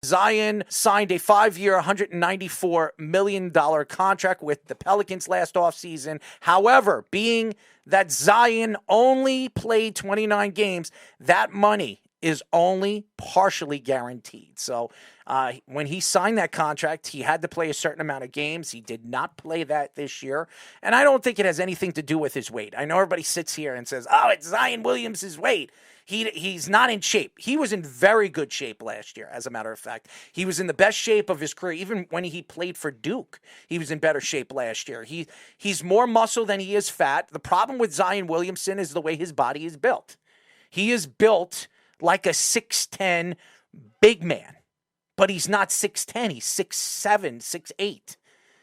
Zion signed a 5-year, $194 million contract with the Pelicans last offseason. However, being that Zion only played 29 games, that money is only partially guaranteed. So when he signed that contract, he had to play a certain amount of games. He did not play that this year. And I don't think it has anything to do with his weight. I know everybody sits here and says, oh, it's Zion Williamson's weight. He's not in shape. He was in very good shape last year, as a matter of fact. He was in the best shape of his career. Even when he played for Duke, he was in better shape last year. He's more muscle than he is fat. The problem with Zion Williamson is the way his body is built. He is built like a 6'10" big man, but he's not 6'10". He's 6'7", 6'8".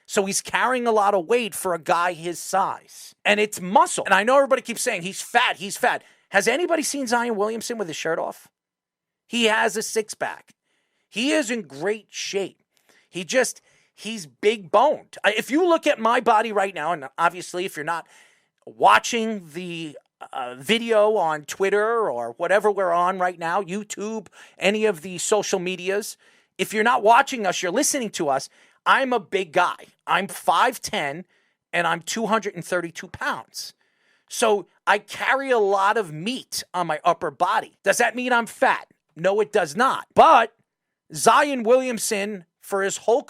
So he's carrying a lot of weight for a guy his size. And it's muscle. And I know everybody keeps saying he's fat, he's fat. Has anybody seen Zion Williamson with his shirt off? He has a six-pack. He is in great shape. He's big boned. If you look at my body right now, and obviously if you're not watching the video on Twitter or whatever we're on right now, YouTube, any of the social medias, if you're not watching us, you're listening to us, I'm a big guy. I'm 5'10", and I'm 232 pounds. So I carry a lot of meat on my upper body. Does that mean I'm fat? No, it does not. But Zion Williamson, for his whole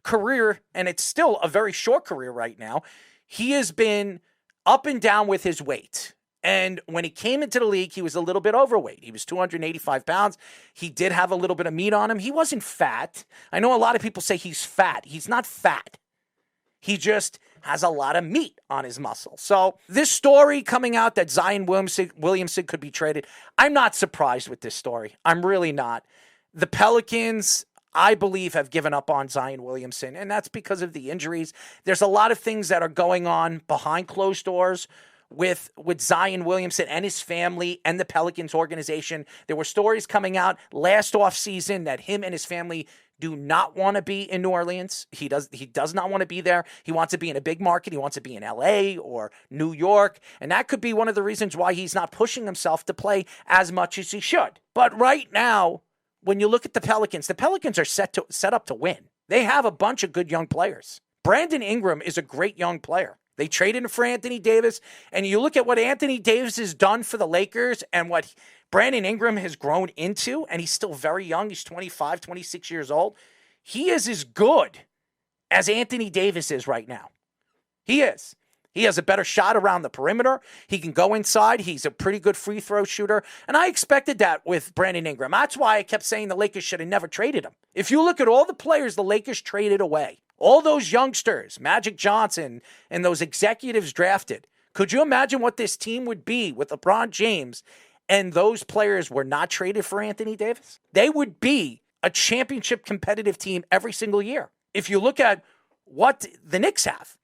career, and it's still a very short career right now, he has been up and down with his weight. And when he came into the league, he was a little bit overweight. He was 285 pounds. He did have a little bit of meat on him. He wasn't fat. I know a lot of people say he's fat. He's not fat. He just has a lot of meat on his muscle. So this story coming out that Zion Williamson could be traded, I'm not surprised with this story. I'm really not. The Pelicans, I believe, have given up on Zion Williamson, and that's because of the injuries. There's a lot of things that are going on behind closed doors with Zion Williamson and his family and the Pelicans organization. There were stories coming out last offseason that him and his family do not want to be in New Orleans. He does not want to be there. He wants to be in a big market. He wants to be in LA or New York. And that could be one of the reasons why he's not pushing himself to play as much as he should. But right now, when you look at the Pelicans are set up to win. They have a bunch of good young players. Brandon Ingram is a great young player. They traded him for Anthony Davis. And you look at what Anthony Davis has done for the Lakers and what Brandon Ingram has grown into, and he's still very young. He's 25, 26 years old. He is as good as Anthony Davis is right now. He is. He has a better shot around the perimeter. He can go inside. He's a pretty good free throw shooter. And I expected that with Brandon Ingram. That's why I kept saying the Lakers should have never traded him. If you look at all the players the Lakers traded away, all those youngsters, Magic Johnson, and those executives drafted, could you imagine what this team would be with LeBron James and those players were not traded for Anthony Davis? They would be a championship competitive team every single year. If you look at what the Knicks have,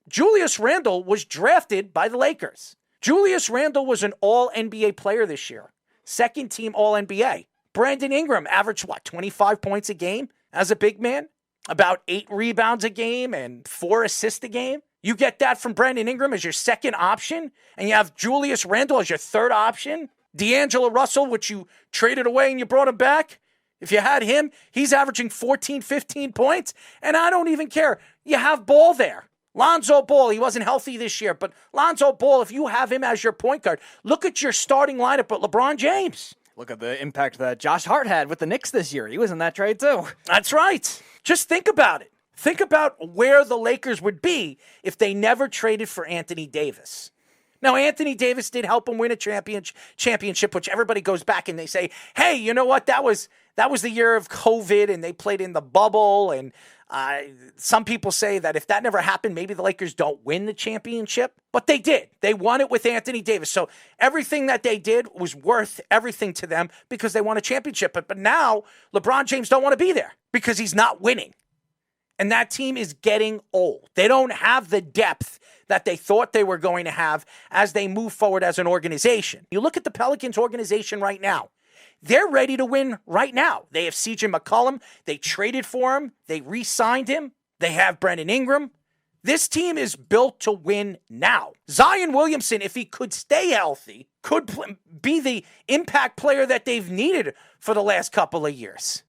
Julius Randle was drafted by the Lakers. Julius Randle was an all-NBA player this year. Second team all-NBA. Brandon Ingram averaged, 25 points a game as a big man? About 8 rebounds a game and 4 assists a game? You get that from Brandon Ingram as your second option, and you have Julius Randle as your third option? D'Angelo Russell, which you traded away and you brought him back? If you had him, he's averaging 14, 15 points, and I don't even care. You have Ball there. Lonzo Ball, he wasn't healthy this year, but Lonzo Ball, if you have him as your point guard, look at your starting lineup with LeBron James. Look at the impact that Josh Hart had with the Knicks this year. He was in that trade too. That's right. Just think about it. Think about where the Lakers would be if they never traded for Anthony Davis. Now, Anthony Davis did help him win a championship, which everybody goes back and they say, hey, you know what? That was the year of COVID and they played in the bubble. And some people say that if that never happened, maybe the Lakers don't win the championship. But they did. They won it with Anthony Davis. So everything that they did was worth everything to them because they won a championship. But now LeBron James don't want to be there because he's not winning. And that team is getting old. They don't have the depth that they thought they were going to have as they move forward as an organization. You look at the Pelicans organization right now. They're ready to win right now. They have CJ McCollum. They traded for him. They re-signed him. They have Brandon Ingram. This team is built to win now. Zion Williamson, if he could stay healthy, could be the impact player that they've needed for the last couple of years.